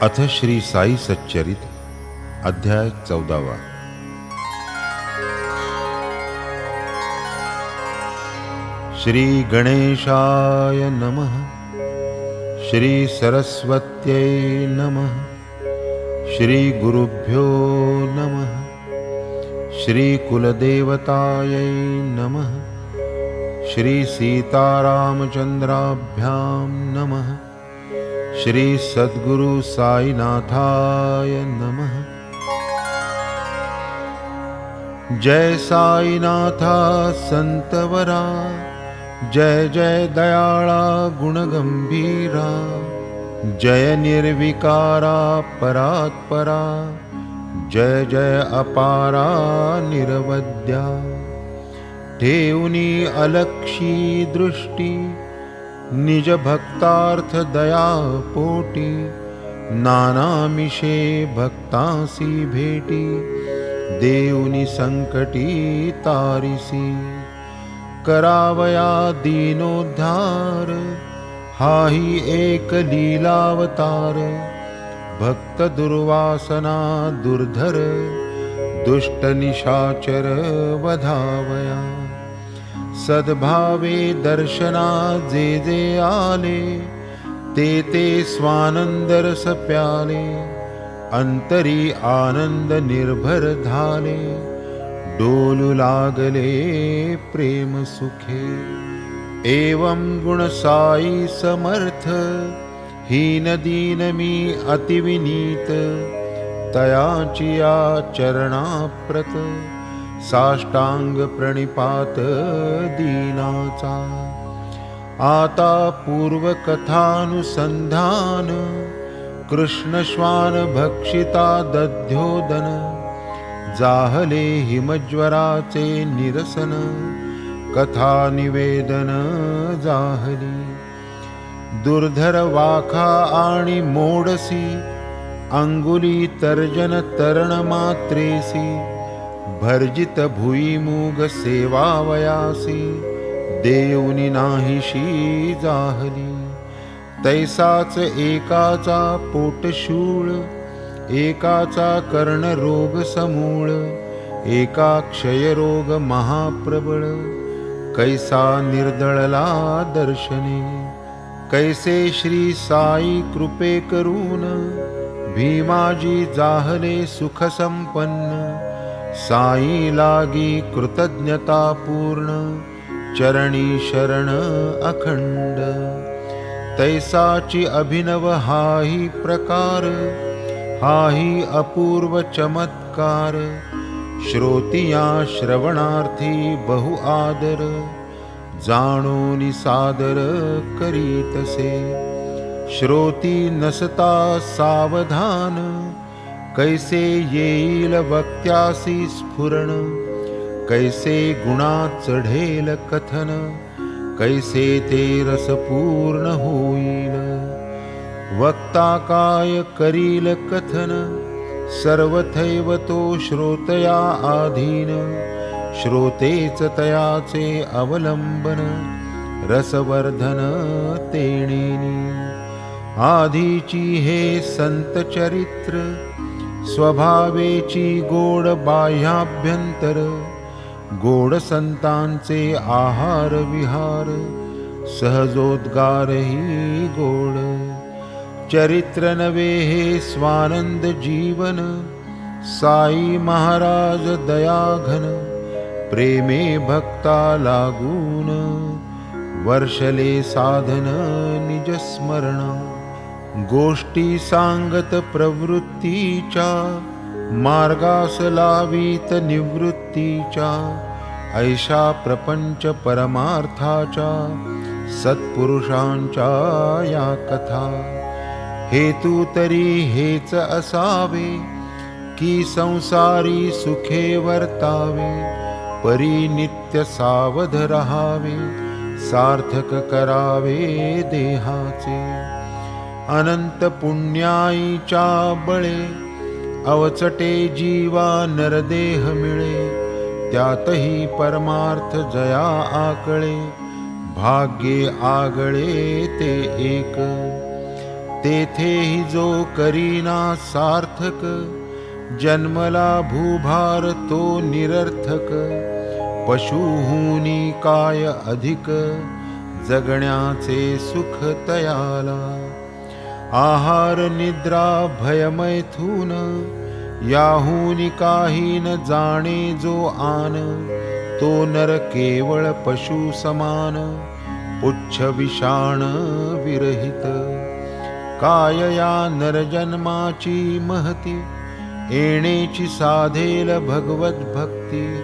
अथ श्री साई सच्चरित अध्याय 14। श्री गणेशाय नमः। श्री सरस्वत्यै नमः। श्री गुरुभ्यो नमः। श्री कुलदेवतायै नमः। श्री सीतारामचंद्राभ्यां नमः। श्री सद्गुरु साईनाथाय नमः। जय साईनाथा संतवरा, जय जय दयाळा गुणगंभीरा, जय निर्विकारा परात्परा, जय जय अपारा निरवद्या। ठेऊनी अलक्षी दृष्टी, निज भक्तार्थ दया पोटी, नानामिषे भक्तांसी भेटी, देऊनी संकटी तारिसी। करावया दीनोद्धार, हाही एक लीलावतार। भक्त दुर्वासना दुर्धर, दुष्ट निशाचर वधावया। सद्भावे दर्शना जे जे आले, ते ते स्वानंद रस प्याले। अंतरी आनंद निर्भर धाले, डोलू लागले प्रेम सुखे। एवं गुण साई समर्थ, हीन दीन मी अतिविनीत। तयाचिया चरणाप्रत, साष्टांग प्रणिपात दीनाचा। आता पूर्व कथानुसंधान, कृष्ण श्वान भक्षिता दध्योदन। जाहले हिमज्वराचे निरसन, कथा निवेदन जाहली। दुर्धर वाखा आणि मोडसी, अंगुली तर्जन तरण मात्रेसी। भर्जित भुईमुग सेवावयासी, देऊनी नाहीशी जाहली। तैसाच एकाचा पोटशूळ, एकाचा कर्णरोग समूळ। एका क्षयरोग महाप्रबळ, कैसा निर्दळला दर्शने। कैसे श्री साई कृपे करून, भीमाजी जाहले सुख संपन्न। साई लागी कृतज्ञता पूर्ण, चरणी शरण अखंड। तैसाची अभिनव हाही प्रकार, हाही अपूर्व चमत्कार। श्रोतिया श्रवणार्थी बहु आदर, जाणोनी सादर करीतसे। श्रोती नसता सावधान, कैसे येईल वक्त्यासी स्फुरण। कैसे गुणा चढेल कथन, कैसे ते रसपूर्ण होईल। वक्ता काय करील कथन, सर्वथैव तो श्रोतया आधीन। श्रोतेच तयाचे अवलंबन, रसवर्धन तेणेनी। आधीची हे संत चरित्र, स्वभावेची गोड बाह्याभ्यंतर। गोड संतांचे आहार विहार, सहजोद्गारही गोड। चरित्र नवे हे स्वानंद जीवन, साई महाराज दयाघन। प्रेमे भक्ता लागून, वर्षले साधन निज स्मरण। गोष्टी सांगत प्रवृत्तीच्या, मार्गास लावीत निवृत्तीच्या। ऐशा प्रपंच परमार्थाच्या, सत्पुरुषांच्या या कथा। हेतू तरी हेच असावे, की संसारी सुखे वर्तावे। परी नित्य सावध रहावे, सार्थक करावे देहाचे। अनंत पुण्याईच्या बळे, अवचटे जीवा नरदेह मिळे। त्यातही परमार्थ जया आकळे, भाग्ये आगळे ते एक। तेथेही जो करीना सार्थक, जन्मला भूभार तो निरर्थक. पशुहूनी काय अधिक, जगण्याचे सुख तयाला. आहार निद्रा भयमैथून, याहूनी काही न जाणे जो आन. तो नर केवळ पशु समान, पुच्छ विषाण विरहित. काय या नरजन्माची महती, येणेची साधेल भगवत भक्ती.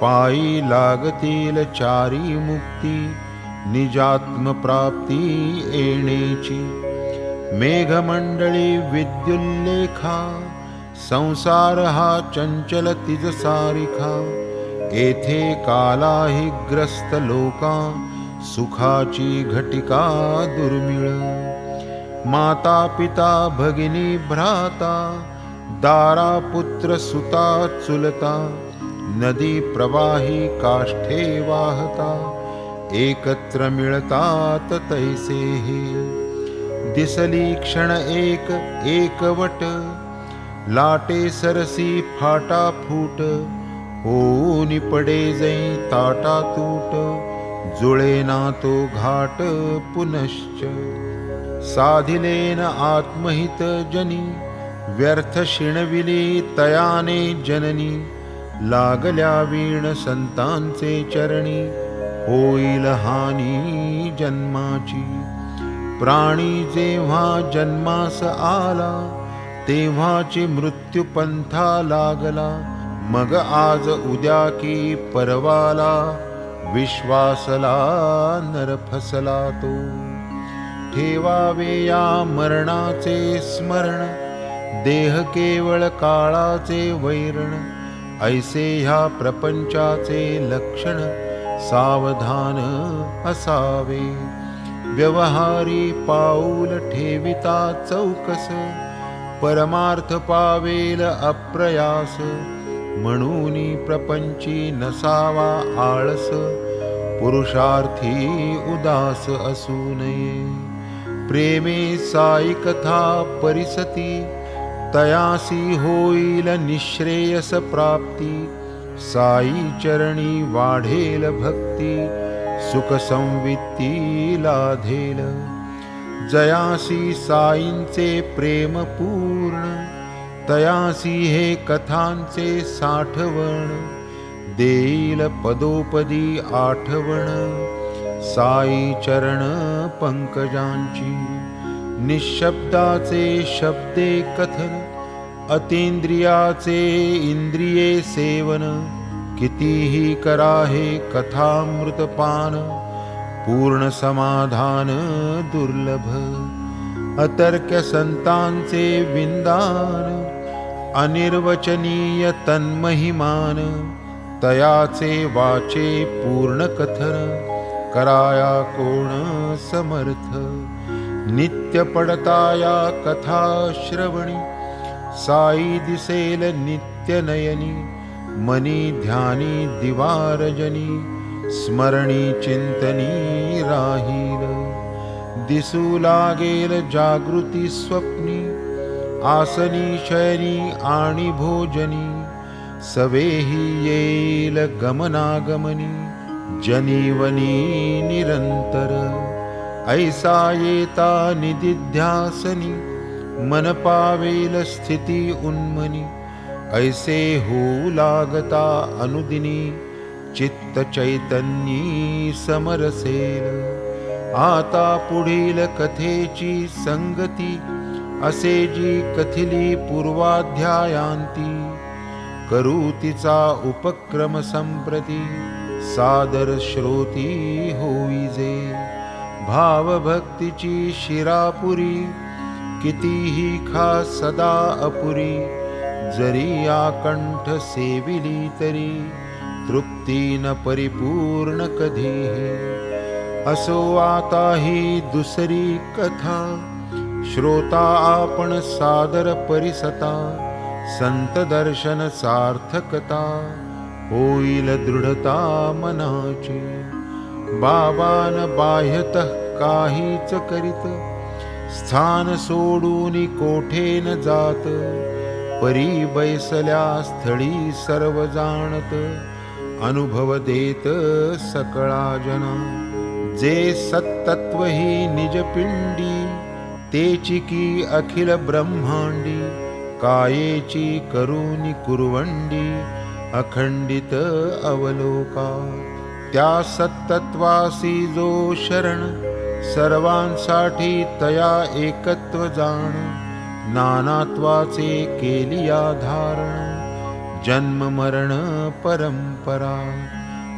पायी लागतील चारी मुक्ती, निजात्म प्राप्ती येणेची. मेघमंडळी विद्युल्लेखा, संसार हा चंचल तिज सारिखा. येथे कालाही ग्रस्त लोका, सुखाची घटिका दुर्मिळ. माता पिता भगिनी भ्राता, दारा पुत्र सुता चुलता. नदी प्रवाही काष्ठे वाहता, एकत्र मिळतात तैसेही. दिसली क्षण एक एकवट, लाटे सरसी फाटा फूट. होऊन पडे जै ताटा तूट, जुळे ना तो घाट पुनश्च. साधिलेन आत्महित जनी, व्यर्थ शिणविली तयाने जननी. लागल्या वीण संतांचे चरणी, होईल हानी जन्माची. प्राणी जेव्हा जन्मास आला, तेव्हाची मृत्यू पंथा लागला. मग आज उद्या की परवाला, विश्वासला नर फसला तो. ठेवावे या मरणाचे स्मरण, देह केवळ काळाचे वैरण. ऐसे ह्या प्रपंचाचे लक्षण, सावधान असावे. व्यवहारी पाऊल ठेविता चौकस, परमार्थ पावेल अप्रयास. म्हणूनी प्रपंची नसावा आळस, पुरुषार्थी उदास असू नये. प्रेमे साई कथा परिसती, तयासी होईल निश्रेयस प्राप्ती. साई चरणी वाढेल भक्ती, सुख संवित्ती लाधेल. जयासी साईंचे प्रेम पूर्ण, तयासी हे कथांचे साठवण. देईल पदोपदी आठवण, साई चरण पंकजांची. निशब्दाचे शब्दे कथन, अतींद्रियाचे इंद्रिये सेवन. कितीही करा हे कथामृतपान, पूर्ण समाधान दुर्लभ. अतर्क्य संतांचे विंदान, अनिर्वचनीय तन्महिमान. तयाचे वाचे पूर्ण कथन, कराया कोण समर्थ. नित्य पडताया कथा श्रवणी, साई दिसेल नित्य नयनी. मनी ध्यानी दिवारजनी, स्मरणी चिंतनी राहील. दिसू लागेल जागृती स्वप्नी, आसनी शयनी आणि भोजनी. सवेही येईल गमनागमनी, जनीवनी निरंतर. ऐसा येता निदिध्यासनी, मन पावेल स्थिती उन्मनी. ऐसे होऊ लागता अनुदिनी, चित्त चैतन्यी समरसेल. आता पुढील कथेची संगती, असे जी कथिली पूर्वाध्यायांती. करू तिचा उपक्रम संप्रती, सादर श्रोती होईजे. भावभक्तीची शिरापुरी, कितीही खा सदा अपुरी. जरी आकंठ सेविली तरी, तृप्ती न परिपूर्ण कधीही. असो आता ही दुसरी कथा, श्रोता आपण सादर परिसता. संत दर्शन सार्थकता, होईल दृढता मनाची. बाबान बाह्यतः काहीच करीत, स्थान सोडून कोठे न जात, परी बैसल्या स्थळी सर्व जाणत, अनुभव देत सकळा जना. जे सत्तत्व ही निज पिंडी, तेची की अखिल ब्रह्मांडी, कायेची करुनी कुरवंडी, अखंडित अवलोका. त्या सत्तत्वासी जो शरण, सर्वांसाठी तया एकत्व जाण, नानात्वाचे केलिया धारण, जन्म मरण परंपरा.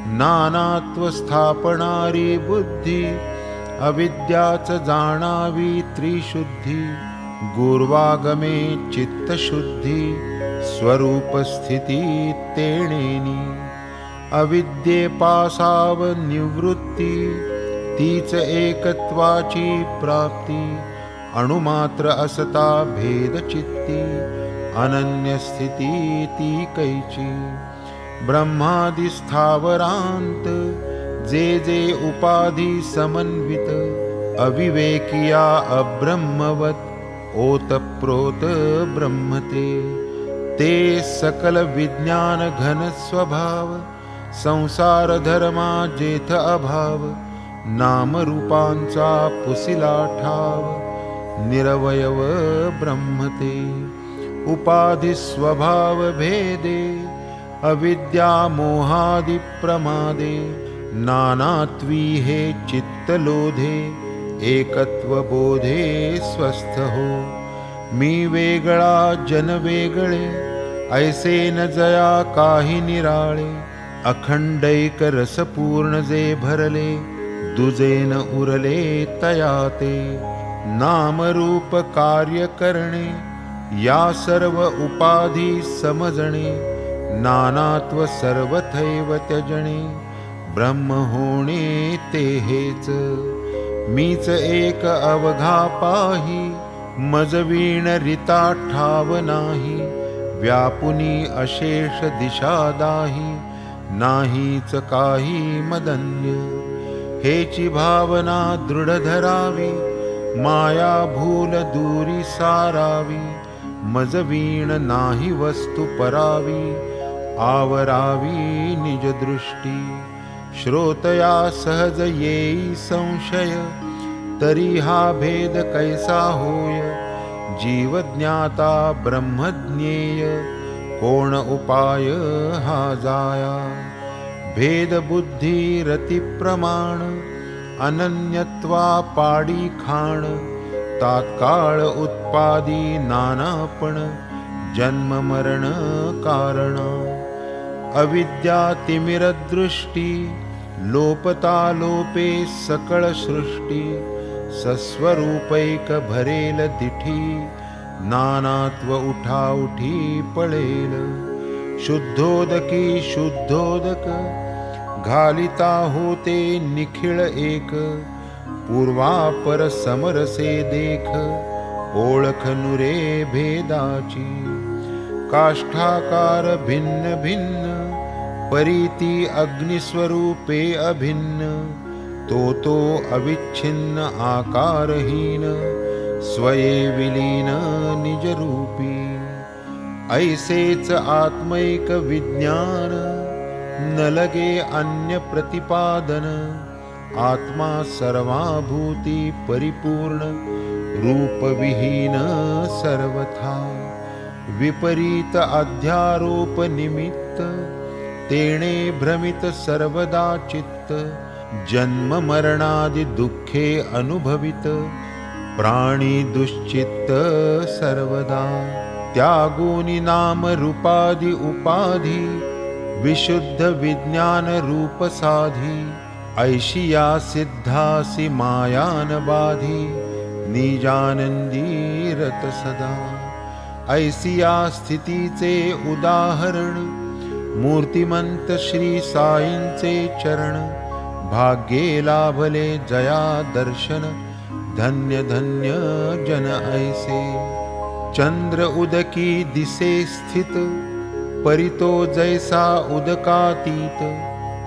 नानात्व स्थापणारी बुद्धी, अविद्याच जाणावी त्रिशुद्धी, गुर्वागमे चित्तशुद्धी, स्वरूप स्थिती तेणेनी. अविद्येपासाव निवृत्ती, तीच एकत्वाची प्राप्ती, अणुमात्र असता भेद चित्ती, अनन्य स्थिती ती कैची. ब्रह्मादि स्थावरांत, जे जे उपाधी समन्वित, अविवेकिया अब्रह्मवत, ओतप्रोत ब्रह्मते. ते सकल विज्ञान घन स्वभाव, संसार धर्मा जेथ अभाव, नामरूपांचा पुसिला ठाव, निरवयव ब्रह्मते. उपाधि स्वभाव भेदे, अविद्या मोहादि प्रमादे, नानात्वी हे चित्तलोधे, एकत्व बोधे स्वस्थ हो. मी वेगळा जन वेगळे, ऐसे न जया काही निराळे, अखंडैक रसपूर्ण जे भरले, दुजे न उरले तया ते. नामरूप कार्य करणे, या सर्व उपाधी समजणे, नानात्व सर्वथैव त्यजणे, ब्रह्म होणे ते हेच. मीच एक अवघा पाही, मजवीण रिता ठाव नाही, व्यापुनी अशेष दिशा दाही, नाहीच काही मदन्य. हेची भावना दृढ धरावी, माया भूल दूरी सारावी, मजवीण नाही वस्तू परावी, आवरावी निज दृष्टी. श्रोतया सहज येई संशय, तरी हा भेद कैसा होय, जीव ज्ञाता ब्रह्मज्ञेय, कोण उपाय हा जाया. भेद बुद्धी रती प्रमाण, अनन्यत्वा पाडी खाण, तात्काळ उत्पादी नानापण, जन्म मरण कारण. अविद्या तिमिर दृष्टी, लोपता लोपे सकळ सृष्टी, सस्वरूपैक भरेल दिठी, नानात्व उठा उठी पळेल. शुद्धोदकी शुद्धोदक, घालिता होते निखिळ एक, पूर्वापर समरसे देख, ओळख नुरे भेदाची. काष्ठाकार भिन्न भिन्न, परीती अग्निस्वरूपे अभिन्न, तो अविच्छिन्न आकारहीन, स्वये विलीन निजरूपी. ऐसेच आत्मैक विज्ञान, न लगे अन्य प्रतिपादन. आत्मा सर्वाभूती परिपूर्ण, रूपविहीन सर्वथा. विपरीत अध्यारोप निमित्त, तेणे भ्रमित सर्वदा चित्त. जन्म मरणादि दुःखे अनुभवित, प्राणी दुश्चित्त सर्वदा. त्यागोनी नाम रूपादि उपाधी, विशुद्ध विज्ञान रूप साधी. ऐशिया सिद्धासी मायान बाधी, निजानंदी रत सदा. ऐसिया स्थितीचे उदाहरण, मूर्तिमंत श्री साईंचे चरण. भाग्ये लाभले जया दर्शन, धन्य धन्य जन ऐसे. चंद्र उदकी दिसे स्थित, परितो जैसा उदकातीत.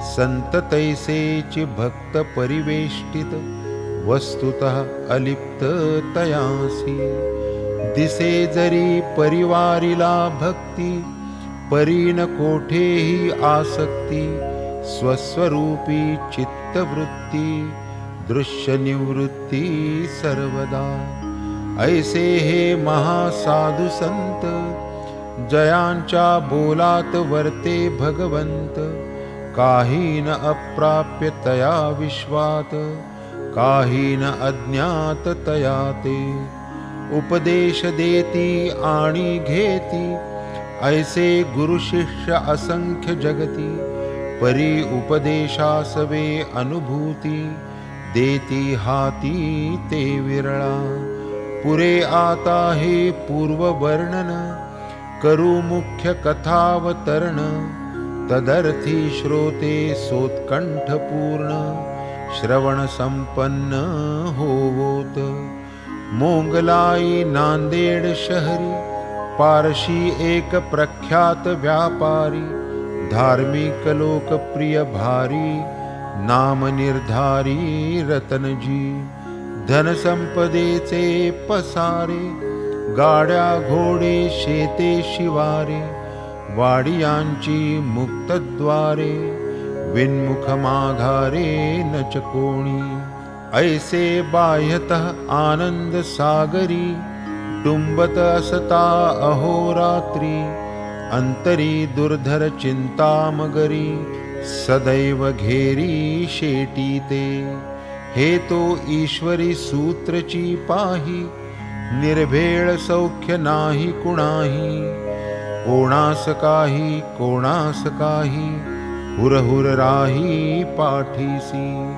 संत तैसेची भक्त परिवेष्टित, वस्तुतः अलिप्त तयासी। दिसे जरी परिवारिला भक्ती, परी न कोठेही आसक्ती। स्वस्वरूपी चित्तवृत्ती, दृश्य निवृत्ती सर्वदा। ऐसे हे महासाधु संत, जयांच्या बोलात वर्ते भगवंत। काही न अप्राप्य तया विश्वात, काही न अज्ञात तया ते। उपदेश देती आणि घेती, ऐसे गुरु शिष्य असंख्य जगती। परी उपदेशासवे अनुभूती, देती हाती ते विरळा। पुरे आता हे पूर्व वर्णन, करू मुख्य कथावतरण। तदर्थी श्रोते सोत्कंठ पूर्ण, श्रवण संपन्न होवोत। मोंगलाई नांदेड शहरी, पारशी एक प्रख्यात व्यापारी। धार्मिक लोकप्रिय भारी, नाम निर्धारी रतनजी। धन संपदेचे पसारे, गाड्या घोडे शेते शिवारे। वाडियांची मुक्तद्वारे, विन्मुख माघारे नच कोणी। ऐसे बाह्यतः आनंद सागरी, टुंबत असता अहोरात्री। अंतरी दुर्धर चिंता मगरी, सदैव घेरी शेटी ते। हे तो ईश्वरी सूत्रची पाही, निर्भेळ सौख्य नाही कुणाही। कोणास काही कोणास काही, हुरहुर राही पाठीसी।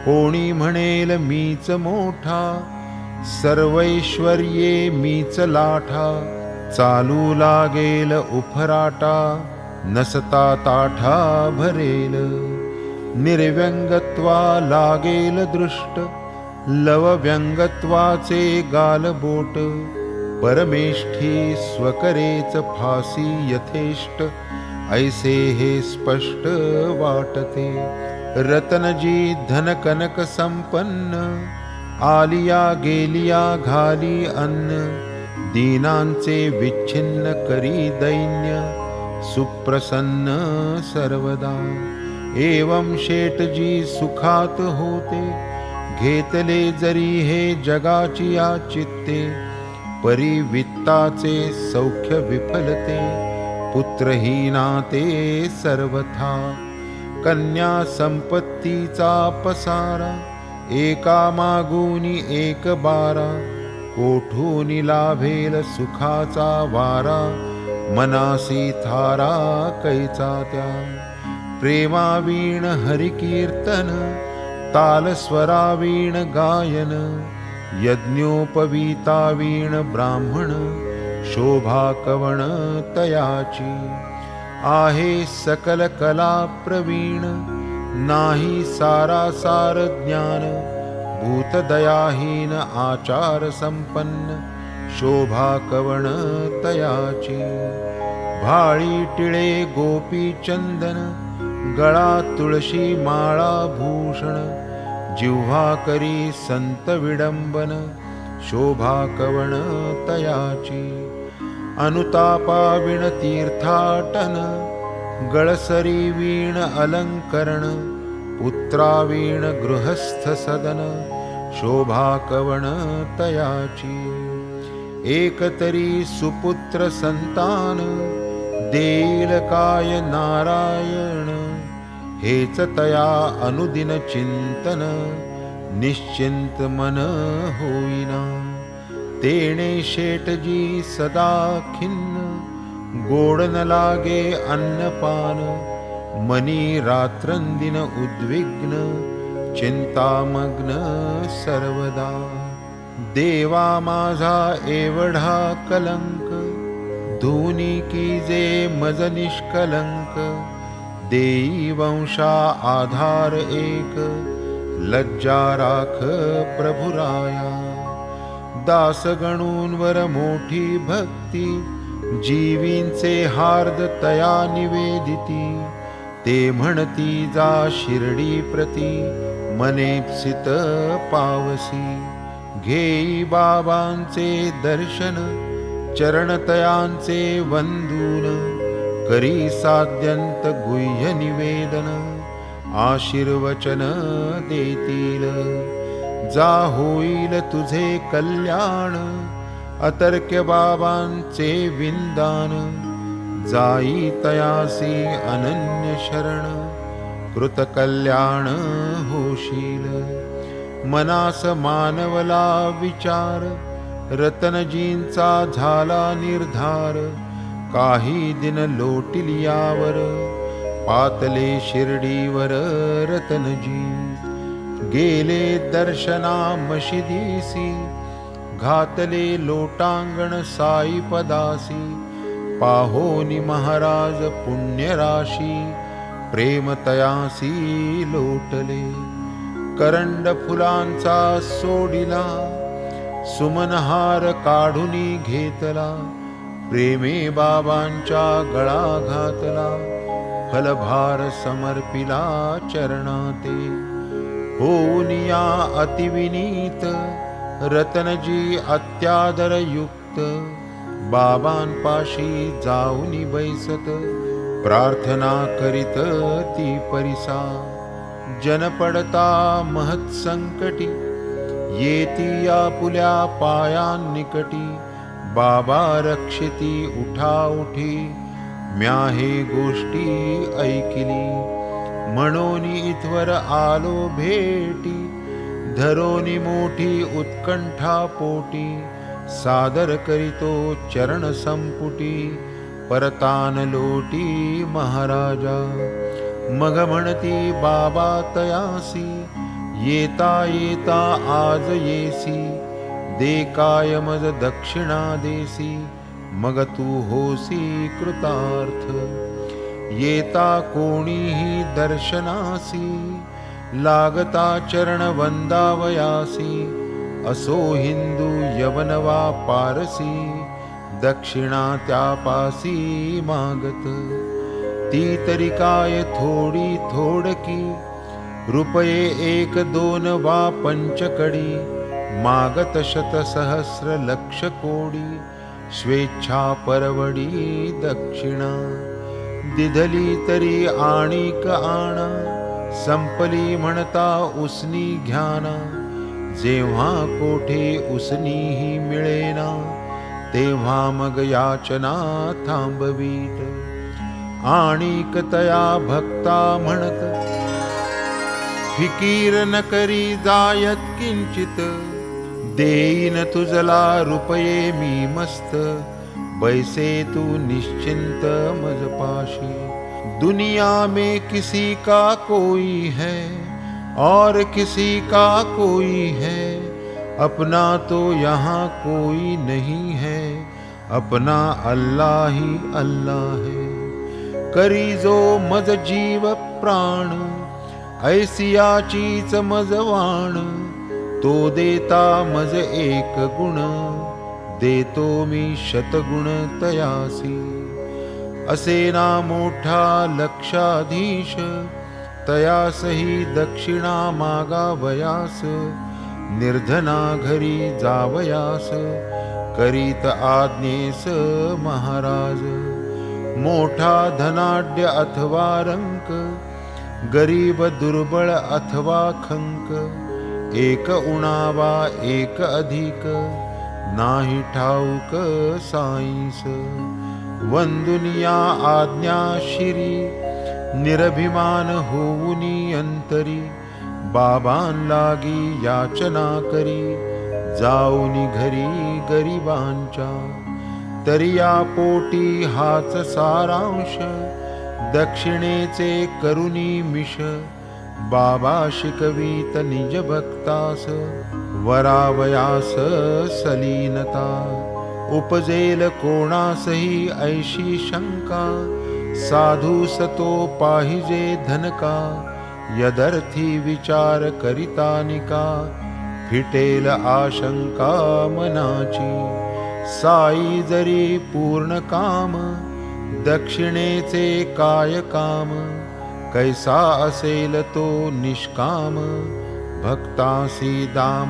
कोणी म्हणेल मीच मोठा, सर्वैश्वर्ये मीच लाठा। चालू लागेल उफराटा, नसता ताठा भरेल। निर्व्यंगत्वा लागेल दृष्ट, लवव्यंगत्वाचे गालबोट। परमेष्ठी स्वकरेच फासी यथेष्ट, ऐसे हे स्पष्ट वाटते। रतनजी धन कनक संपन्न, आलिया गेलिया घाली अन्न। दीनांचे विच्छिन्न करी दैन्य, सुप्रसन्न सर्वदा। एवं शेठजी सुखात होते, घेतले जरी हे जगाची या चित्ते। परी वित्ताचे सौख्य विफलते, पुत्रहीना ते सर्वथा। कन्या संपत्तीचा पसारा, एका मागुनी एक बारा। कोठूनी लाभेल सुखाचा वारा, मनासी थारा कैचा त्या। प्रेमावीण हरिकीर्तन, तालस्वरावीण गायन। यज्ञोपवीतावीण ब्राह्मण, शोभा कवण तयाची। आहे सकल कला प्रवीण, नाही सारासार ज्ञान। भूतदयाहीन आचार संपन्न, शोभा कवण तयाची। भाळी टिळे गोपी चंदन, गळा तुळशी माळा भूषण। जिव्हा करी संत विडंबन, शोभा कवण तयाची। अनुतापावीण तीर्थाटन, गळसरी वीण अलंकरण। पुत्रावीण गृहस्थ सदन, शोभा कवण तयाची। एकतरी सुपुत्र संतान, देईल काय नारायण। हेच तया अनुदिन चिंतन, निश्चिंत मन होईना। तेणे शेठजी सदा खिन्न, गोड न लागे अन्नपान। मनी रात्रंदिन उद्विग्न, चिंतामग्न सर्वदा। देवा माझा एवढा कलंक, धुनी कीजे मज निष्कलंक। देई वंशा आधार एक, लज्जा राख प्रभुराया। दासगणूंवर मोठी भक्ती, जीवींचे हार्द तया निवेदिती। ते म्हणती जा शिर्डी प्रती, मनेप्सित पावसी. घेई बाबांचे दर्शन, चरणतयांचे वंदून. करी साध्यंत गुह्य निवेदन, आशीर्वचन देतील. जा होईल तुझे कल्याण, अतर्क्य बाबांचे विंदान. जाई तयासी अनन्य शरण, कृतकल्याण होशील. मनास मानवला विचार, रतनजींचा झाला निर्धार. काही दिन लोटील यावर, पातले शिर्डीवर रतनजी. गेले दर्शना मशिदीसी, घातले लोटांगण साईपदासी. पाहोनी महाराज पुण्यराशी, प्रेम तयासी लोटले. करंड फुलांचा सोडिला, सुमनहार काढुनी घेतला. प्रेमे बाबांच्या गळा घातला, फलभार समर्पिला चरणाते. होऊनिया अतिविनीत, रतनजी अत्यादर युक्त. बाबांपाशी जाऊनी बैसत, प्रार्थना करीत ती परिसा. जन पडता महत संकटी, येती आपुल्या पायांनिकटी. बाबा रक्षिती उठा उठी, म्या हे गोष्टी ऐकिली. म्हणोनी इथवर आलो भेटी, धरोनी मोठी उत्कंठा पोटी. सादर करीतो चरण संपुटी, परतान लोटी महाराजा. मग म्हणती बाबा तयासी, येता येता आज येसी. दे काय मज दक्षिणा देसी, मग तू होसी कृतार्थ. येता कोणीही दर्शनासी, लागता चरण वंदावयासी. असो हिंदू यवन वा पारसी, दक्षिणा त्यापासी मागत. ती तरी काय थोडी थोडकी, रुपये 1 2 वा पंचकडी. मागत शतसहस्र लक्ष कोडी, स्वेच्छा परवडी दक्षिणा. दिधली तरी आणिक आणा, संपली म्हणता उसनी घ्याना. जेव्हा कोठे उसनीही मिळेना, तेव्हा मग याचना थांबवीत. आणिक तया भक्ता म्हणत, फिकीर न करी जायत किंचित. देईन तुझला रुपये मी मस्त, बैसे तू निश्चिंत मज पाशी. दुनिया में किसी का कोई है, और किसी का कोई है. अपना तो यहाँ कोई नहीं है, अपना अल्लाह ही अल्लाह है. करी जो मज जीव प्राण, ऐसियाचीच मज वाण. तो देता मज 1 गुण, देतो मी शतगुण तयासी. असे ना मोठा लक्षाधीश, तयासही दक्षिणा मागावयास. निर्धना घरी जावयास, करीत आज्ञेस महाराज. मोठा धनाढ्य अथवा रंक, गरीब दुर्बळ अथवा खंक. 1 उणावा 1 अधिक, नाही ठाऊक साईस. वंदुनिया आज्ञा शिरी, निरभिमान होऊनी अंतरी. बाबांलागी याचना करी, जाऊनी घरी गरिबांच्या. तरी या पोटी हाच सारांश, दक्षिणेचे करुणी मिश. बाबा शिकवीत निज भक्तास, वरावयास सलीनता. उपजेल कोणासही ऐशी शंका, साधू सतो पाहिजे धनका. यदर्थी विचार करितानिका, फिटेल आशंका मनाची. साई जरी पूर्ण काम, दक्षिणेचे काय काम. कैसा असेल तो निष्काम, भक्तासी दाम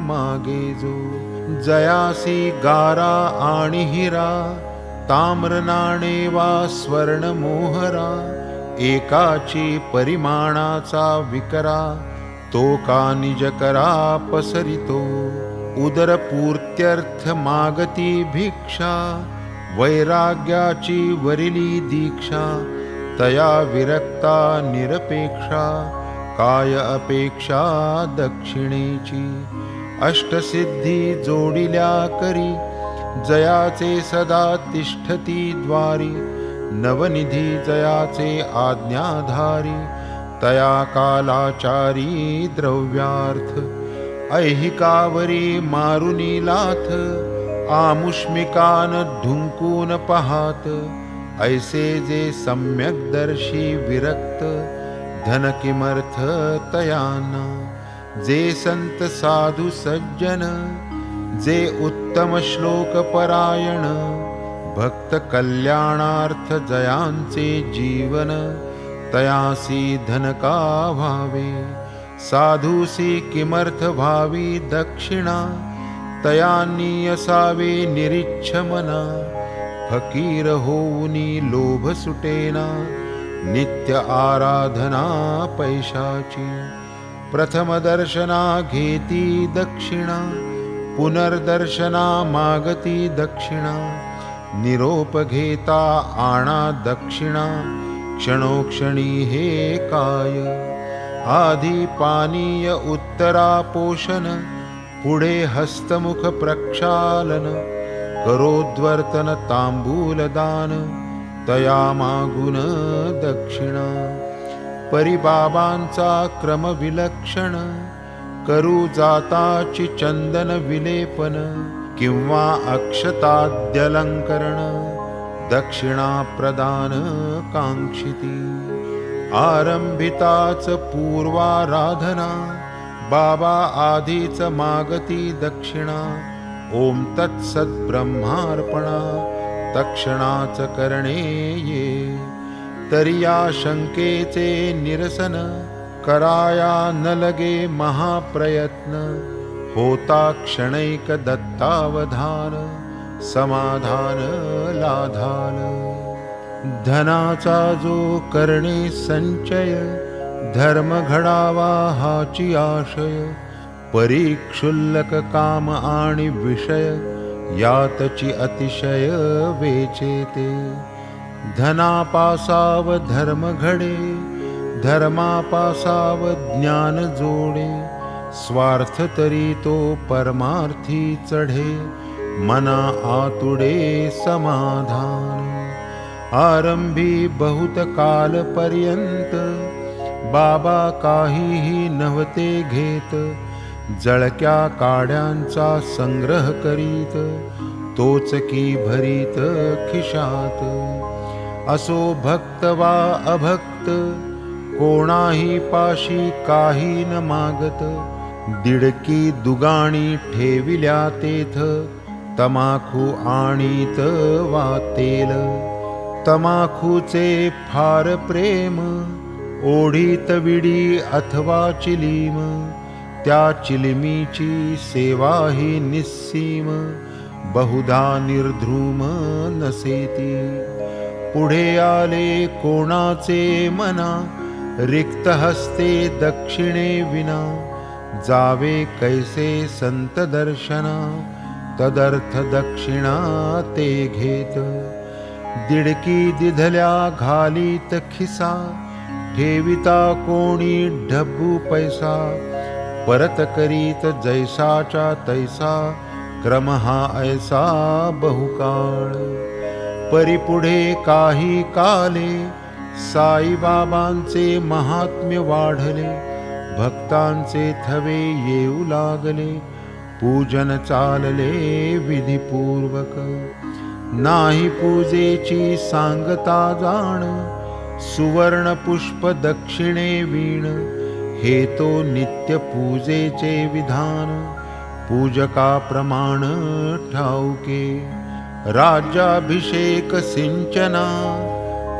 मागे जो. जयासी गारा आणि हिरा, ताम्र नाणे वा स्वर्ण मोहरा, एकाची परिमाणाचा विकरा, तो का निज करा पसरितो. उदरपूर्त्यर्थ मागती भिक्षा, वैराग्याची वरिली दीक्षा, तया विरक्ता निरपेक्षा, काय अपेक्षा दक्षिणेची. अष्टसिद्धी जोडिल्या करी, जयाचे सदा तिष्ठती द्वारी, नवनिधी जयाचे आज्ञाधारी, तया कालाचारी द्रव्यार्थ. ऐहिकावरी मारुनी लाथ, आमुष्मिकान ढुंकून पहात, ऐसे जे सम्यकदर्शी विरक्त, धन किमर्थ तयाना. जे संत साधू सज्जन, जे उत्तम श्लोक परायण, भक्त कल्याणार्थ जयांचे जीवन, तयासी धन का व्हावे. साधूसी किमर्थ भावी दक्षिणा, तयांनी असावे निरिच्छ मना. फकीर होऊनी लोभ सुटेना, नित्य आराधना पैशाची. प्रथम दर्शना घेती दक्षिणा, पुनर्दर्शना मागती दक्षिणा. निरोप घेता आणा दक्षिणा, क्षणोक्षणी हे काय. आधी पानीय उत्तरा पोषण, पुढे हस्तमुख प्रक्षालन. करोद्वर्तन तांबूलदान, तया मागुन दक्षिणा. परिबाबांचा क्रम विलक्षण, करू जाताची चंदन विलेपन, किंवा अक्षताद्यलंकरण, दक्षिणा प्रदान कांक्षिती. आरंभिताच पूर्वाराधना, बाबा आधीच मागती दक्षिणा. ओम तत्सत ब्रह्मार्पणा, तक्षणाच करणे ये. तरी या शंकेचे निरसन, कराया न लगे महाप्रयत्न. होता क्षणैक दत्तावधान, समाधान लाधान. धनाचा जो करणे संचय, धर्म घडावा हाची आशय. परीक्षुल्लक काम आणि विषय, यातची अतिशय वेचेते. धनापासाव धर्म घडे, धर्मापासाव ज्ञान जोडे. स्वार्थ तरी तो परमार्थी चढे, मना आतुडे समाधान. आरंभी बहुत काल पर्यंत, बाबा काहीही नव्हते घेत. जळक्या काड्यांचा संग्रह करीत, तोच की भरीत खिशात. असो भक्त वा अभक्त, कोणाही पाशी काही न मागत. दिडकी दुगाणी ठेविल्या तेथ, तमाखू आणीत वा तेल. तमाखूचे फार प्रेम, ओढीत विडी अथवा चिलीम. त्या चिलिमीची सेवा ही निस्सीम, बहुधा निर्ध्रुम नसेती. पुढे आले कोणाचे मना, रिक्त हस्ते दक्षिणे विना. जावे कैसे संत दर्शना, तदर्थ दक्षिणा ते घेत. दिडकी दिधल्या घालीत खिसा, ठेविता कोणी ढब्बू पैसा. परत करीत जैसाच्या तैसा, क्रम हा ऐसा बहुकाळ. परिपुढे काही काले, साईबाबांचे महात्म्य वाढले. भक्तांचे थवे येऊ लागले, पूजन चालले विधिपूर्वक. नाही पूजेची सांगता जाण, सुवर्ण पुष्प दक्षिणे वीण. हे तो नित्य पूजेचे विधान, पूजका प्रमाण ठाऊके. राज्याभिषेक सिंचना,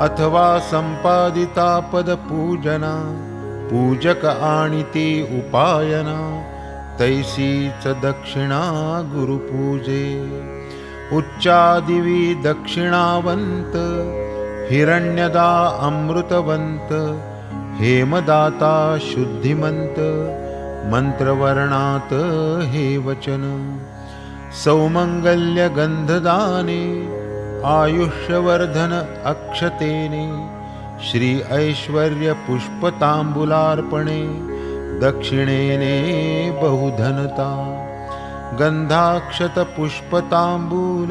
अथवा संपादिता पदपूजना पूजक आणिते उपायना तैसीच दक्षिणा गुरुपूजे उच्चादिवी दक्षिणावंत हिरण्यदा अमृतवंत हेमदाता शुद्धिमंत मंत्रवर्णात हे वचन सौमंगल्य गंधदाने आयुष्यवर्धन अक्षतेने श्री ऐश्वर्य पुष्पतांबुलार्पणे दक्षिणेने बहुधनता गंधाक्षत पुष्पतांबूल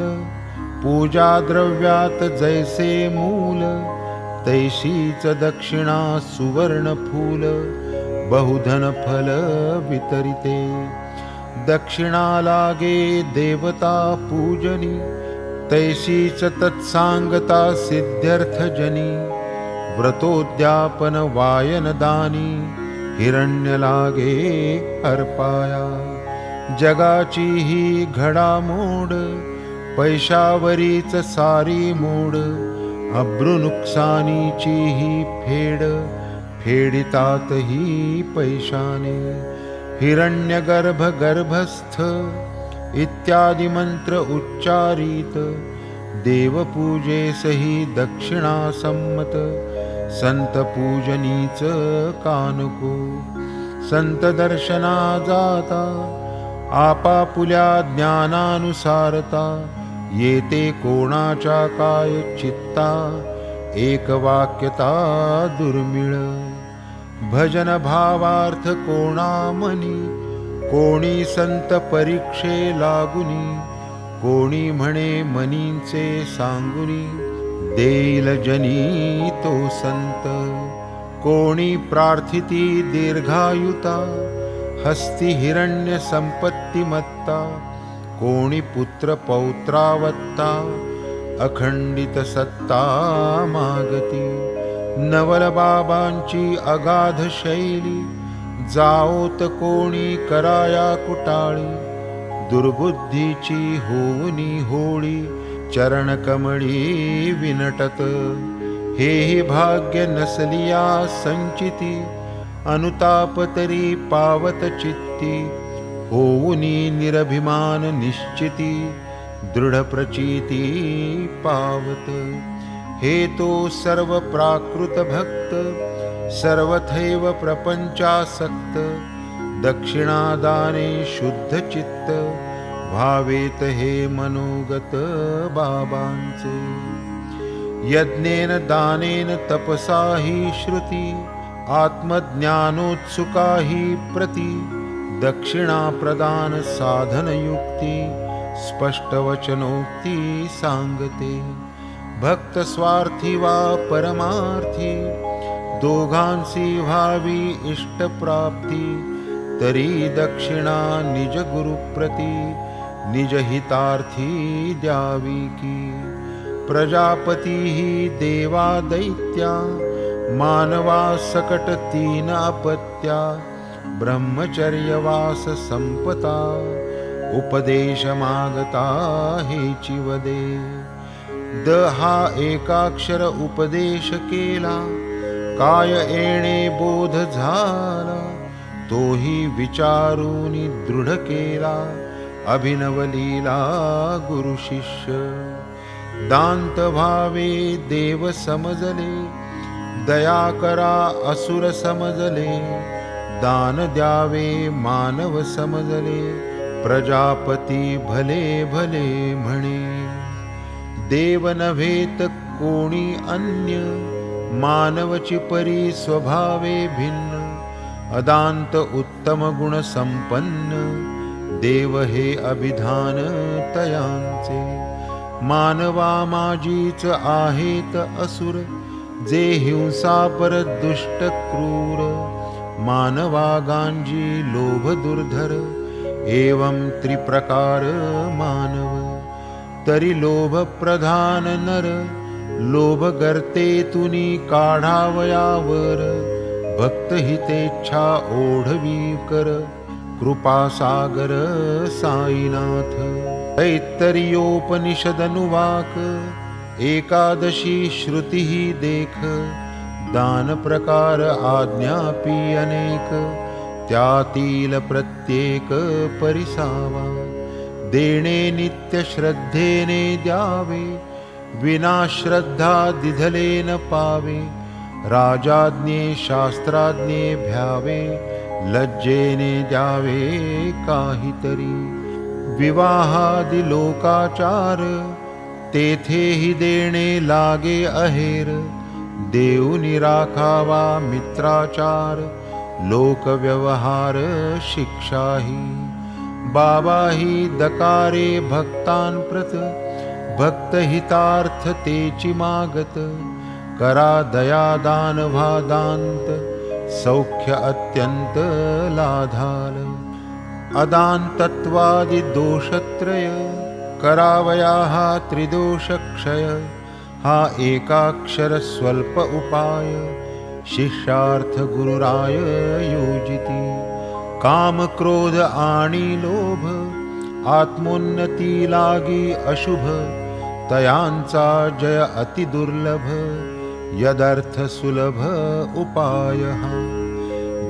पूजा द्रव्यात जैसे मूल तैशीच दक्षिणा सुवर्ण फूल बहुधन फल वितरिते दक्षिणा लागे देवता पूजनी तैशीच तत्सांगता सिद्ध्यर्थ जनी व्रतोद्यापन वायन दानी हिरण्य लागे अर्पाया जगाची ही घडामोड पैशावरीच सारी मोड अब्रू नुकसानीची ही फेड फेडितात ही पैशाने हिरण्यगर्भ गर्भस्थ इत्यादी मंत्र उच्चारित देवपूजेसही दक्षिणा संमत संत पूजनीच कानको संत दर्शना जाता आपापुल्या ज्ञानानुसारता येते कोणाच्या काय चित्ता एक वाक्यता दुर्मिळ भजन भावार्थ कोणा मनी कोणी संत परीक्षे लागुनी कोणी म्हणे मनींचे सांगुनी देईल जनी तो संत कोणी प्रार्थिती दीर्घायुता हस्ती हिरण्य संपत्तिमत्ता कोणी पुत्र पौत्रावत्ता अखंडित सत्ता मागती नवल बाबांची अगाध शैली जाओत कोणी कराया कुटाळी दुर्बुद्धीची होऊनी होळी चरणकमळी विनटत हे भाग्य नसलिया संचिती अनुताप तरी पावत चित्ती होऊनी निरभिमान निश्चिती दृढ प्रचिती पावत हे तो सर्व प्राकृत भक्त सर्वथैव प्रपंचासक्त दक्षिणादाने शुद्ध चित्त भावेत हे मनोगत बाबांचे यज्ञेन दानेन तपसाही श्रुती आत्मज्ञानोत्सुकाही प्रति दक्षिणा प्रदान साधन युक्ती स्पष्ट वचनोक्ती सांगते भक्त स्वार्थी वा परमार्थी दोघांसी व्हावी इष्टप्राप्ती तरी दक्षिणा निज गुरुप्रती निज हितार्थी द्यावी की प्रजापती ही देवा दैत्या मानवा सकट तीन अपत्या ब्रह्मचर्यवास संपता उपदेश मागता हेची वदे द हा एकाक्षर उपदेश केला काय येणे बोध झाला तोही विचारूनी दृढ केला अभिनव लीला गुरु शिष्य दांत भावे देव समजले दया करा असुर समजले दान द्यावे मानव समजले प्रजापती भले भले म्हणे देव नव्हेत कोणी अन्य मानवची परी स्वभावे भिन्न अदांत उत्तम गुण संपन्न देव हे अभिधान तयांचे मानवा माजीच आहेत असुर जे हिंसापर दुष्ट क्रूर मानवा गांजी लोभ दुर्धर एवं त्रिप्रकार मानव तरी लोभ प्रधान नर लोभ गर्ते तुनी काढावयावर भक्त हितेच्छा ओढवी कर कृपा सागर साईनाथ तैत्तरीयोपनिषदनुवाक एकादशी श्रुती देख, दान प्रकार आज्ञापी अनेक, त्यातील प्रत्येक परिसावा, देणे नित्य श्रद्धेने द्यावे, विना श्रद्धा दिधले न पावे, राजाज्ञे शास्त्राज्ञे भ्यावे, लज्जेने द्यावे काहीतरी, विवाहादि लोकाचार, तेथेही देणे लागे अहेर, देऊनी राखावा मित्राचार, लोकव्यवहार शिक्षाही, बाबाही दकारे भक्तांप्रत, भक्तहितार्थ तेची मागत, करा दयादान वादांत, सौख्य अत्यंत लाधाल, अदान तत्वादि दोषत्रय, करावया हा त्रिदोष क्षय, हा एकाक्षर स्वल्प उपाय, शिष्यार्थ गुरुराय योजिती, काम क्रोध आणि लोभ, आत्मोन्नती लागी अशुभ, तयांचा जय अति दुर्लभ, यदर्थ सुलभ उपाय हा,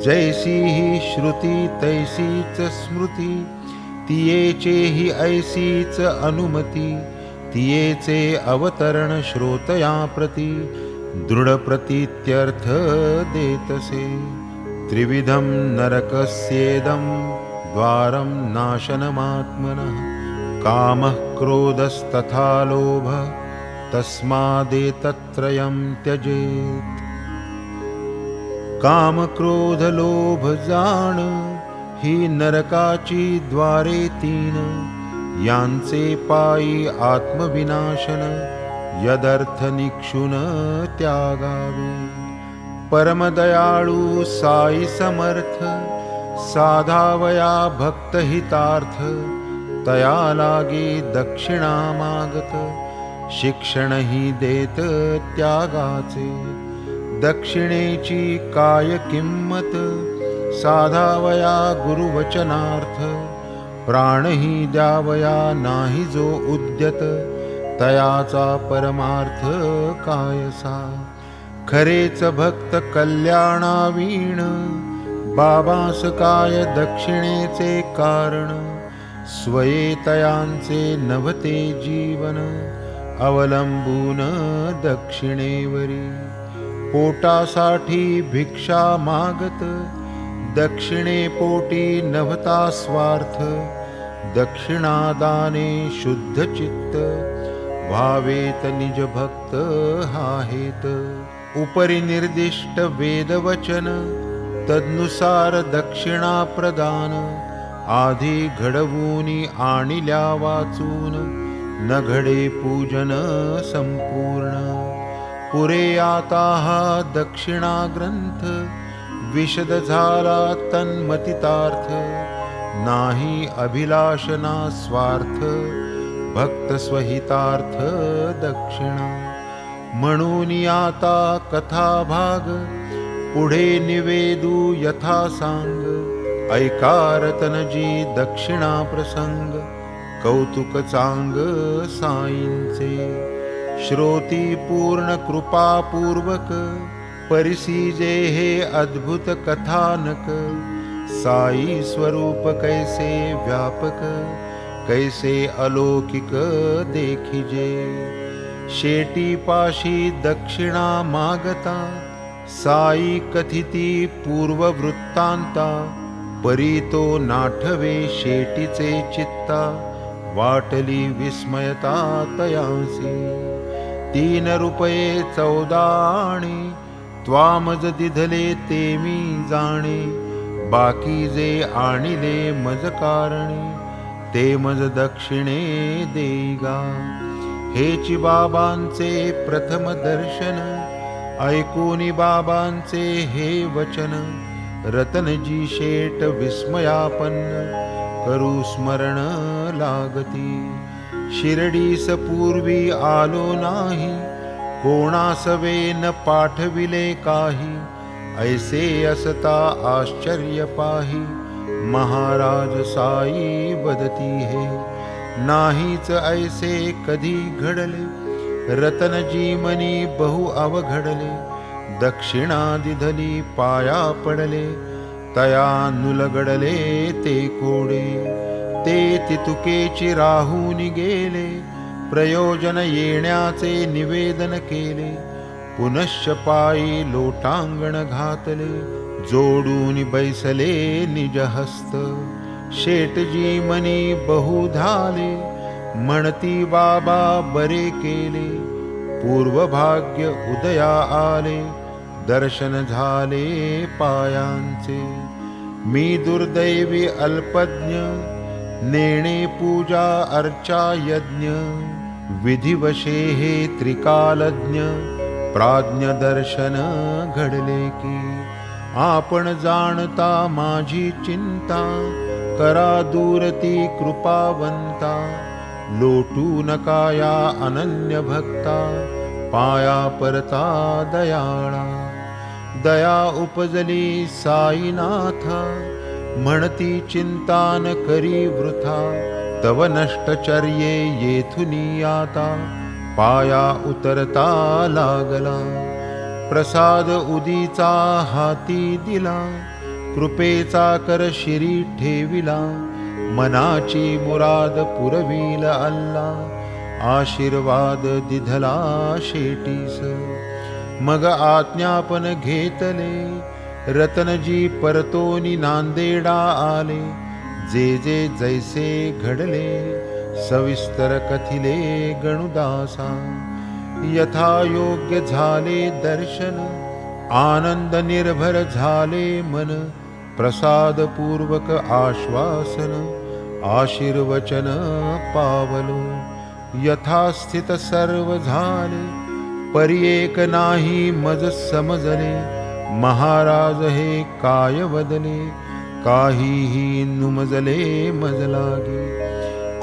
जैसी ही श्रुती तैसीच स्मृती, तियेचेही ऐसीच अनुमती, तियेचे अवतरण श्रोतया प्रती, दृढ प्रतीत्यर्थ देतसे, त्रिविधं नरकस्येदं द्वारं नाशनमात्मनः, कामः क्रोधस्तथा लोभः, तस्मादेतत्त्रयं त्यजेत्, काम क्रोध लोभ जाण, ही नरकाची द्वारे तीन, यांचे पायी आत्मविनाशन, यदर्थ निक्षुन त्यागावे, परमदयाळू साई समर्थ, साधावया भक्तहितार्थ, तया लागे दक्षिणा मागत, शिक्षणही देत त्यागाचे, दक्षिणेची काय किंमत, साधावया गुरुवचनार्थ, प्राणही द्यावया नाही जो उद्यत, तयाचा परमार्थ कायसा, खरेच भक्त कल्याणावीण, बाबास काय दक्षिणेचे कारण, स्वये तयांचे नभते जीवन, अवलंबून दक्षिणेवरी, पोटासाठी भिक्षा मागत, दक्षिणे पोटी नभता स्वार्थ, दक्षिणादाने शुद्ध चित्त, भावेत निज भक्त हा हेत, उपरि निर्दिष्ट वेदवचन, तदनुसार दक्षिणा प्रदान, आधी घडवूनी आणिल्या वाचून, न घडे पूजन संपूर्ण, पुरे आता हा दक्षिणा ग्रंथ, विशद झाला तन्मतितार्थ, नाही अभिलाषना स्वार्थ, भक्त स्वहितार्थ दक्षिणा, म्हणून आता कथा भाग, पुढे निवेदू यथा सांग, ऐका रतनजी दक्षिणा प्रसंग, कौतुक चांग साईंचे, श्रोती पूर्ण कृपापूर्वक, परिसीजे हे अद्भुत कथानक, साई स्वरूप कैसे व्यापक, कैसे अलौकिक देखिजे, शेटी पाशी दक्षिणा मागता, साई कथिती पूर्व वृत्तांता, परी तो नाठवे शेटीचे चित्ता, वाटली विस्मयता तयांसी, 3 रुपये 14 आणे, त्वामज दिधले ते मी जाणे, बाकी जे आणिले मज कारणे, ते मज दक्षिणे देईगा, हेची बाबांचे प्रथम दर्शन, ऐकूनी बाबांचे हे वचन, रतनजी शेट विस्मयापन्न, करू स्मरण लागती, शिर्डीस पूर्वी आलो नाही, कोणास वेन पाठविले काही, ऐसे असता आश्चर्य पाही, महाराज साई वदती हे, नाहीच ऐसे कधी घडले, रतनजी मनी बहु अवघडले, दक्षिणा दिधली पाया पडले, तया नुलगडले ते कोडे, ते तितुकेची राहून गेले, प्रयोजन येण्याचे निवेदन केले, पुनश्च पायी लोटांगण घातले, जोडून बैसले निज हस्त, शेटजी मनी बहु धाले, म्हणती बाबा बरे केले, पूर्वभाग्य उदया आले, दर्शन झाले पायांचे, मी दुर्दैवी अल्पज्ञ, नेणे पूजा अर्चा यज्ञ, विधिवशे हे त्रिकालज्ञ, प्राज्ञ दर्शन घडले की, आपण जाणता माझी चिंता, करा दूर ती कृपावंता, लोटू नका या अनन्य भक्ता, पाया परता दयाळा, दया उपजली साईनाथा, म्हणती चिंता न करी वृथा, तव नष्टचर्ये येथुनी आता, पाया उतरता लागला, प्रसाद उदीचा हाती दिला, कृपेचा कर शिरी ठेविला, मनाची मुराद पुरविल अल्ला, आशीर्वाद दिधला शेटीस, मग आज्ञापन घेतले, रतनजी परतोनी नांदेडा आले, जे जे जैसे घडले, सविस्तर कथिले गणुदासा, यथा योग्य झाले दर्शन, आनंद निर्भर झाले मन, प्रसाद पूर्वक आश्वासन, आशीर्वचन पावलो, यथास्थित सर्व झाले, परिएक नाही मज समजले, महाराज हे काय वदले, काहीही नुमजले मज लागे,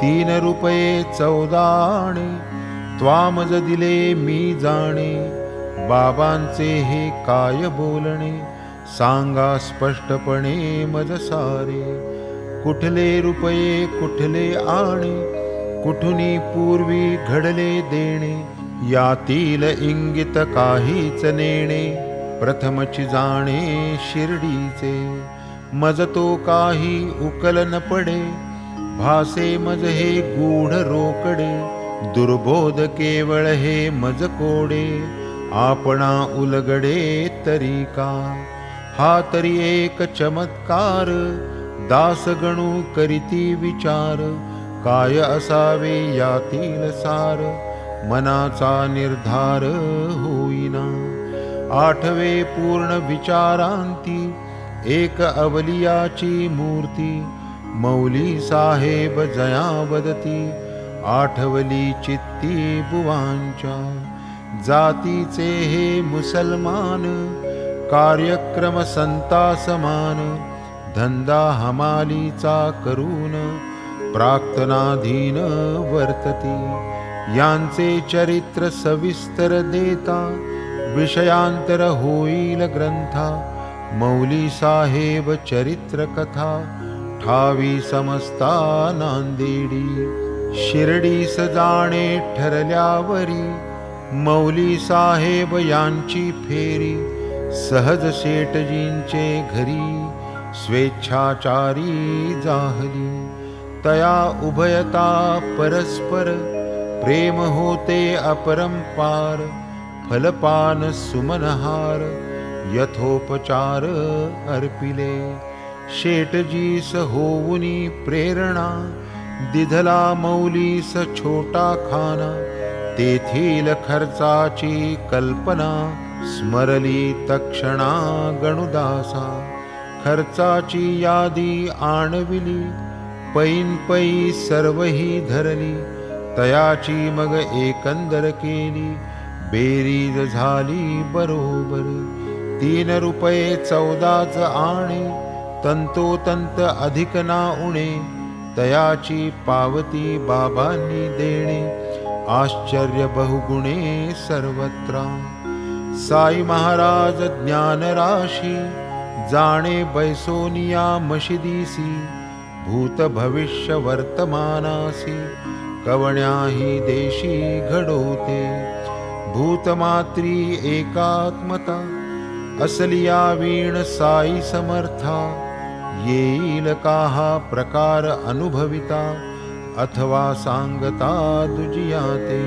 3 रुपये 14 आणे, त्वामज दिले मी जाणे, बाबांचे हे काय बोलणे, सांगा स्पष्टपणे मज सारे, कुठले रुपये कुठले आणे, कुठुनी पूर्वी घडले देणे, यातील इंगित काहीच नेणे, प्रथमची जाणे शिर्डीचे, मज तो काही उकल न पडे, भासे मज हे गूढ रोकडे, दुर्बोध केवळ हे मज कोडे, आपणा उलगडे तरी का, हा तरी एक चमत्कार, दास गणू करीती विचार, काय असावे यातील सार, मनाचा निर्धार होईना, 8वे पूर्ण विचारांती, एक अवलियाची मूर्ती, मौली साहेब जया वदती, आठवली चित्ती बुवांच्या, जातीचे हे मुसलमान, कार्यक्रम संता समान, धंदा हमालीचा करून, प्राक्तनाधीन वर्तती, यांचे चरित्र सविस्तर देता, विषयांतर होईल ग्रंथा, मौली साहेब चरित्र कथा, ठावी समस्ता नांदेडी, शिर्डीस जाणे ठरल्यावरी, मौली साहेब यांची फेरी, सहज शेटजींचे घरी, स्वेच्छाचारी जाहली, तया उभयता परस्पर, प्रेम होते अपरंपार, फलपान सुमनहार, यथोपचार अर्पिले, शेटजीस होऊनी प्रेरणा, दिधला मौलीस छोटा खाना, तेथील खर्चाची कल्पना, स्मरली तक्षणा गणुदासा, खर्चाची यादी आणविली, पैन पै सर्वही धरली, तयाची मग एकंदर केली, बेरीज झाली बरोबर, 3 रुपये 14 आणे, तंतोतंत अधिक ना उणे, तयाची पावती बाबांनी देणे, आश्चर्य बहुगुणे सर्वत्र, साई महाराज ज्ञानराशी, जाणे बैसोनिया मशिदीसी, भूत भविष्य वर्तमानासी, कवण्याही देशी घडोते. भूतमात्री एकात्मता असली या वीण साई समर्था. येईल का हा प्रकार अनुभविता अथवा सांगता दुजियाते.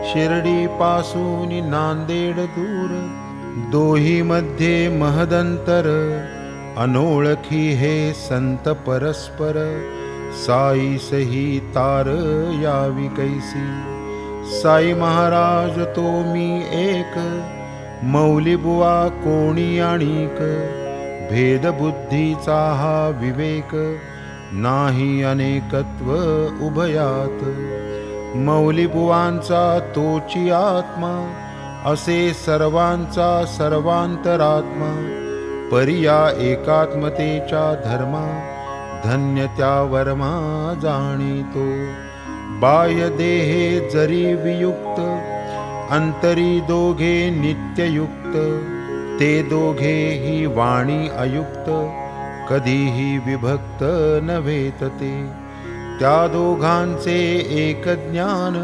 शिर्डी पासून नांदेड दूर दोही मध्ये महदंतर. अनोळखी हे संत परस्पर साई सही तार यावी कैसी. साई महाराज तो मी एक मौली बुवा कोणी आणिक. भेद बुद्धीचा हा विवेक नाही अनेकत्व उभयात. मौली बुवांचा तोची आत्मा असे सर्वांचा सर्वांतरात्मा. परिया एकात्मतेच्या धर्मा धन्य त्या वर्मा जाणितो. बाह्य देहे जरी वियुक्त अंतरी दोघे नित्ययुक्त. ते दोघे ही वाणी अयुक्त कधीही विभक्त नव्हेत ते. त्या दोघांचे एक ज्ञान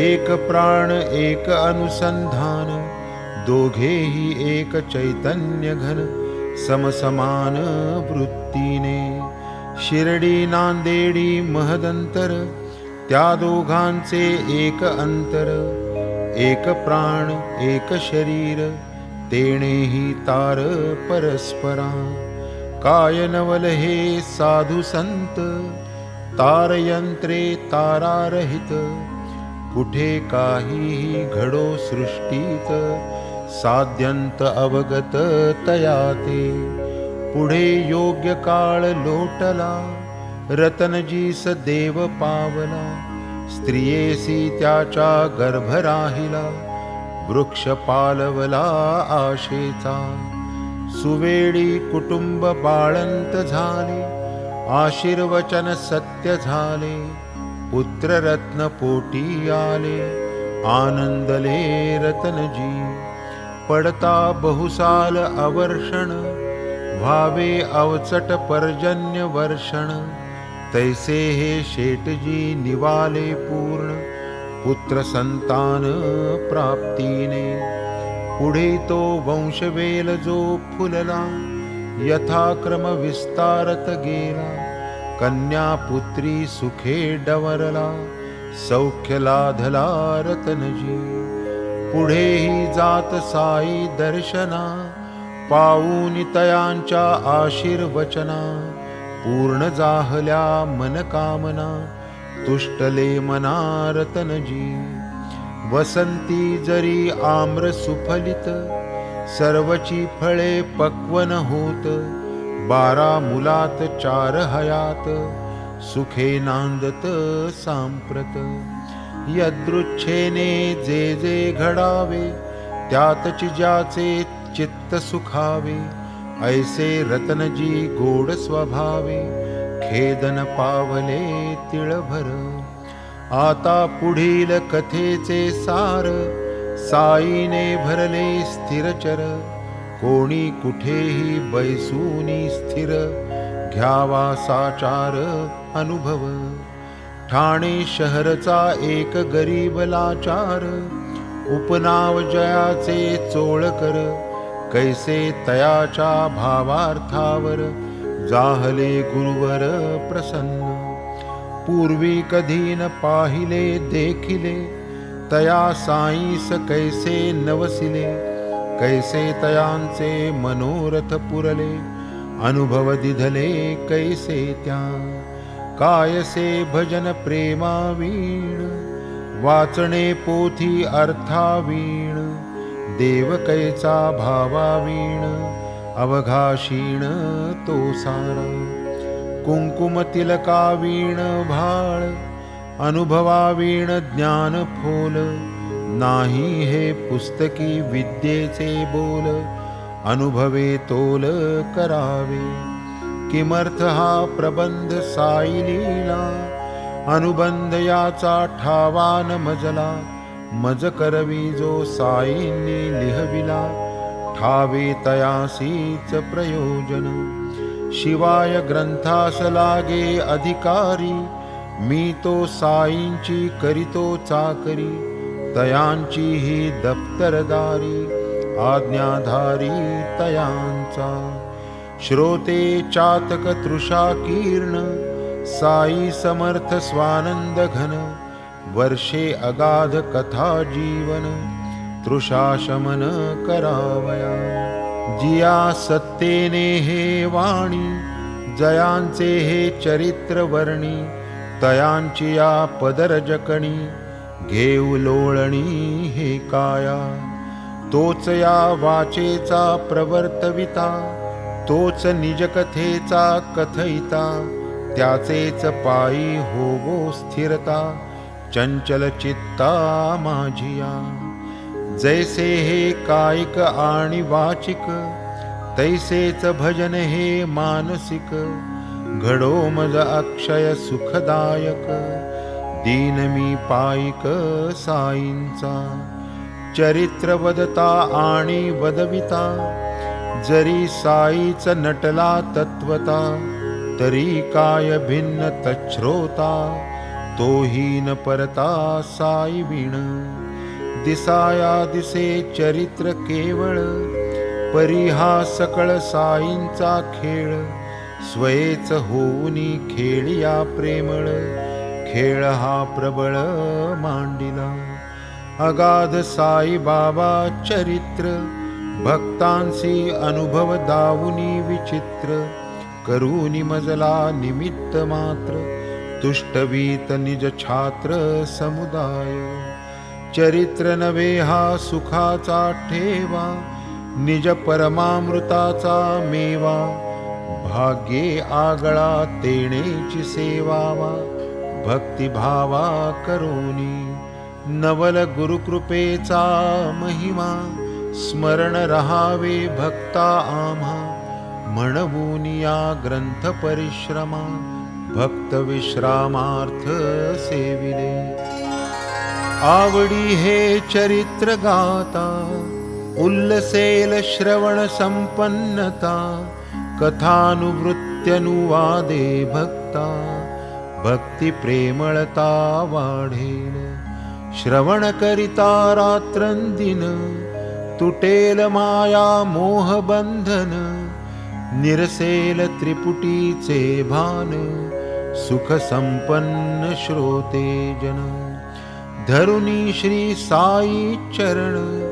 एक प्राण एक अनुसंधान. दोघेही एक चैतन्य घन समसमान वृत्तीने. शिर्डी नांदेडी महदंतर त्या दोघांचे एक अंतर. एक प्राण एक शरीर तेणेही तार परस्परा. काय नवल हे साधू संत तारयंत्रे तारारहित. कुठे काहीही घडो सृष्टीत साध्यंत अवगत तयाते. पुढे योग्य काळ लोटला रतनजीस देव पावला. स्त्रियेसी त्याच्या गर्भ राहिला वृक्ष पालवला आशेचा. सुवेळी कुटुंब बाळंत झाले आशीर्वचन सत्य झाले. पुत्ररत्न पोटी आले आनंदले रतनजी. पडता बहुसाल अवर्षण व्हावे अवचट पर्जन्य वर्षण. तैसे हे शेटजी निवाले पूर्ण पुत्र संतान प्राप्तीने. पुढे तो वंशवेल जो फुलला यथाक्रम विस्तारत गेला. कन्या पुत्री सुखे डवरला सौख्य लाधला रतनजी. पुढेही जात साई दर्शना पाऊनि तयांच्या आशीर्वचना. पूर्ण जाहल्या मनकामना तुष्टले मना रतनजी. वसंती जरी आम्र सुफलित सर्वची फळे पक्वन होत. 12 मुलात 4 हयात सुखे नांदत सांप्रत. यदृच्छेने जे जे घडावे त्यातच ज्याचे चित्त सुखावे. ऐसे रतनजी गोड स्वभावे खेदन पावले तिळभर. आता पुढील कथेचे सार साईने भरले स्थिरचर. कोणी कुठेही बैसूनी स्थिर घ्यावा साचार अनुभव. ठाणे शहरचा एक गरीब लाचार उपनाव जयाचे चोळकर. कैसे तयाच्या भावार्थावर जाहले गुरुवर प्रसन्न. पूर्वी कधी न पाहिले देखिले तया साईस कैसे नवसिले. कैसे तयांचे मनोरथ पुरले अनुभव दिधले कैसे त्या. कायसे भजन प्रेमावीण वाचणे पोथी अर्थावीण. देव कैचा भावावीण अवघाशीण तो सारा. कुंकुम तिलकावीण भाळ अनुभवावीण ज्ञान फोल. नाही हे पुस्तकी विद्येचे बोल अनुभवे तोल करावे. किमर्थ हा प्रबंध साई लीला अनुबंध याचा ठावा न मजला. मज करवी जो साईंनी लिहविला ठावे तयासीच प्रयोजन. शिवाय ग्रंथास लागे अधिकारी मी तो साईंची करीतो चाकरी, तयांची ही दप्तरदारी, आज्ञाधारी तयांचा. श्रोते चातक तृषा कीर्ण, साई समर्थ स्वानंद घन. वर्षे अगाध कथा जीवन, तृषा शमन करावया. जिया सत्तेने हे वाणी, जयांचे हे चरित्र वर्णी. तयांची या पदरजकणी, घेऊ लोळणी हे काया. तोच या वाचेचा प्रवर्तविता, तोच निजकथेचा कथयिता. त्याचेच पायी होवो स्थिरता, चंचल चित्ता माझिया. जैसे हे कायिक आणि वाचिक, तैसेच भजन हे मानसिक. घडो मज अक्षय सुखदायक, दीन मी पायिक साईंचा. चरित्र वदता आणि वदविता, जरी साईच नटला तत्वता. तरी काय भिन्न तच्छ्रोता, तोहीन परता साई विण. दिसाया दिसे चरित्र केवळ, परी हा सकळ साईंचा खेळ. स्वयेच होऊनी खेळिया प्रेमळ, खेळ हा प्रबळ मांडिला. अगाध साई बाबा चरित्र, भक्तांसी अनुभव दावुनी विचित्र. करूनी मजला निमित्त मात्र, तुष्टवीत निज छात्र समुदाय. चरित्र नवे हा सुखाचा ठेवा, निज परमामृताचा मेवा. भाग्ये आगळा तेणेची सेवावा, भक्तिभावा करोनी. नवल गुरुकृपेचा महिमा, स्मरण रहावे भक्ता आम्हा. म्हणवूनी या ग्रंथ परिश्रमा, भक्त विश्रामार्थ सेविले. आवडी हे चरित्र गाता, उल्लसेल श्रवण संपन्नता. कथानुवृत्त्यनुवादे भक्ता, भक्ती प्रेमळता वाढेल. श्रवण करिता रात्रंदिन, तुटेल माया मोह बंधन. निरसेल त्रिपुटीचे भान, सुख संपन्न श्रोते जन. धरुनी श्री साई चरण,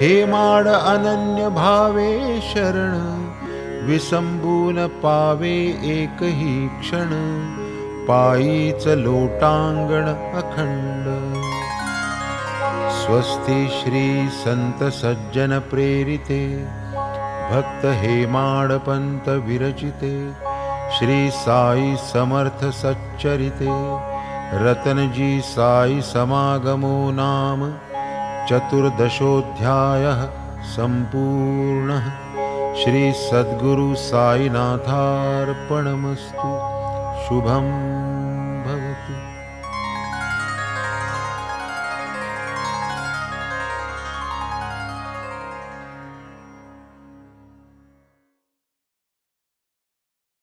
हे माड अनन्य भावे शरण. विसंबून पावे एकही क्षण, पायीच लोटांगण अखंड. स्वस्ति श्री संत सज्जन प्रेरिते, भक्त हेमाडपंत विरचिते. श्री साई समर्थ सच्चरिते, रतनजी साई समागमो नाम चतुर्दशोऽध्यायः सम्पूर्णः. श्री सद्गुरु साईनाथार्पणमस्तु. शुभम्.